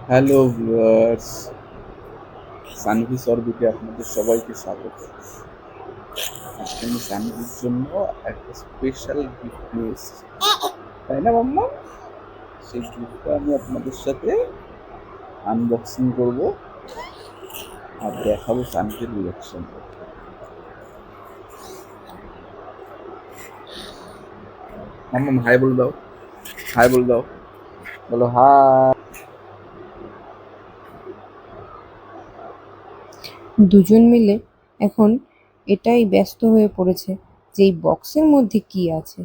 Hello viewers, Sanvees অরবিটে আপনাদের সবাইকে স্বাগত। আজকে আমি সানভির জন্য একটা স্পেশাল গিফট নিয়ে এসেছি, তাই না মাম্মা? সেই গিফটটা আমি আপনাদের সাথে আনবক্সিং করব আর দেখাবো সানভির রিয়াকশন। মাম্মা হাই বলে দাও, হাই বলে দাও, বলো হাই। দুজন মিলে এখন এটাই ব্যস্ত হয়ে পড়েছে যে এই বক্সের মধ্যে কি আছে।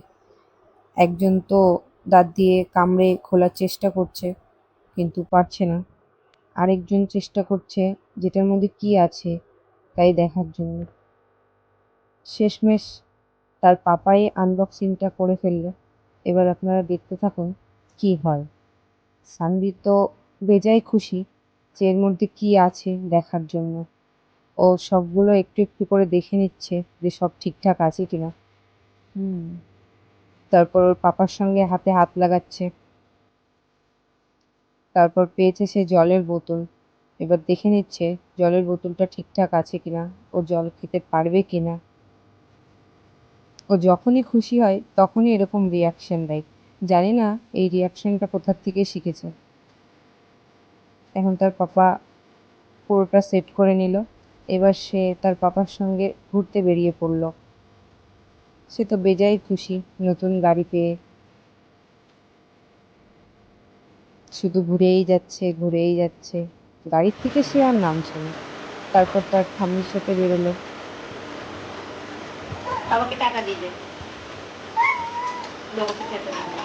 একজন তো দাঁত দিয়ে কামড়ে খোলার চেষ্টা করছে কিন্তু পারছে না, আরেকজন চেষ্টা করছে যেটার মধ্যে কি আছে তাই দেখার জন্য। শেষমেশ তার পাপাই আনবক্সিংটা করে ফেললো। এবার আপনারা দেখতে থাকুন কি হয়। সানভি তো বেজায় খুশি যে এর মধ্যে কি আছে দেখার জন্য। ও সবগুলো একটু একটু করে দেখে নিচ্ছে যে সব ঠিকঠাক আছে কিনা। হুম তারপর ওর পাপার সঙ্গে হাতে হাত লাগাচ্ছে। তারপর পেয়েছে সে জলের বোতল। এবার দেখে নিচ্ছে জলের বোতলটা ঠিকঠাক আছে কিনা, ও জল খেতে পারবে কিনা। ও যখনই খুশি হয় তখনই এরকম রিয়াকশন দেয়। জানি না এই রিয়াকশনটা কোথা থেকে শিখেছে। এখন তার পাপা পুরোটা সেট করে নিল। এবার সে তার পাপার সঙ্গে ঘুরতে বেরিয়ে পড়ল। সে তো বেজায় খুশি নতুন গাড়ি পেয়ে। শুধু ঘুরেই যাচ্ছে ঘুরেই যাচ্ছে, গাড়ির থেকে সে আর নামছে না। তারপর তার ঠাম্মির সাথে বেরোলো। বাবাকে টাকা দিয়ে দে। বাবাকে টাকা দিয়ে দে।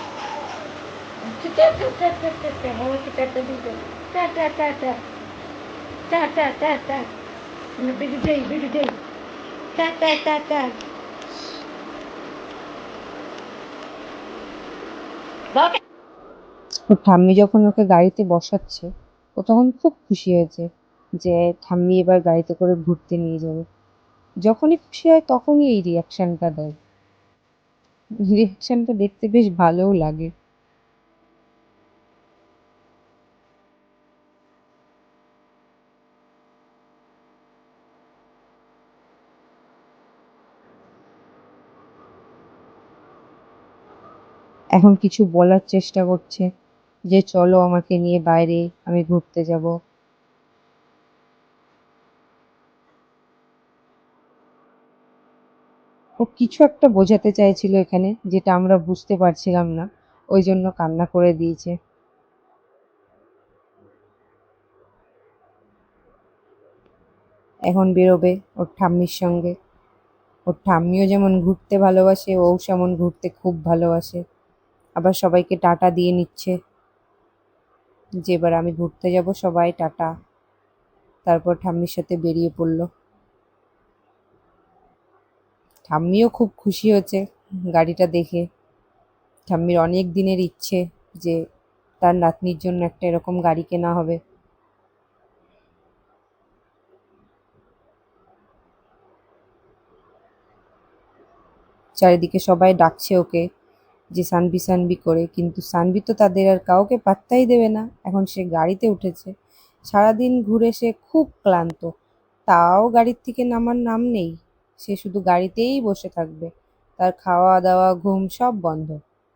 বাবাকে টাকা দিয়ে দে। টাটা টাটা টাটা টাটা বেরো যাই বেরো যাই টাটা টাটা। বাবাকে ওর ঠাম্মি যখন ওকে গাড়িতে বসাচ্ছে, ও তখন খুব খুশি হয়েছে যে ঠাম্মি এবার গাড়িতে করে ঘুরতে নিয়ে যাবে। যখনই খুশি হয় তখনই এই রিয়াকশনটা দেয়। রিয়াকশনটা দেখতে বেশ ভালোও লাগে। এখন কিছু বলার চেষ্টা করছে যে চলো আমাকে নিয়ে বাইরে, আমি ঘুরতে যাব। ও কিছু একটা বোঝাতে চাইছিল এখানে, যেটা আমরা বুঝতে পারছিলাম না, ওই জন্য কান্না করে দিয়েছে। এখন বেরোবে ওর ঠাম্মির সঙ্গে। ওর ঠাম্মিও যেমন ঘুরতে ভালোবাসে, ও সেমন ঘুরতে খুব ভালোবাসে। আবার সবাইকে টাটা দিয়ে নিচ্ছে যে এবার আমি ঘুরতে যাব, সবাই টাটা। তারপর ঠাম্মির সাথে বেরিয়ে পড়লো। ঠাম্মিও খুব খুশি হয়েছে গাড়িটা দেখে। ঠাম্মির অনেক দিনের ইচ্ছে যে তার নাতনির জন্য একটা এরকম গাড়ি কেনা হবে। চারিদিকে সবাই ডাকছে ওকে যে সানভি সানভি করে, কিন্তু সানভি তো তাদের আর কাউকে পাত্তাই দেবে না। এখন সে গাড়িতে উঠেছে, সারাদিন ঘুরে সে খুব ক্লান্ত, তাও গাড়ির থেকে নামার নাম নেই। সে শুধু গাড়িতেই বসে থাকবে, তার খাওয়া দাওয়া ঘুম সব বন্ধ।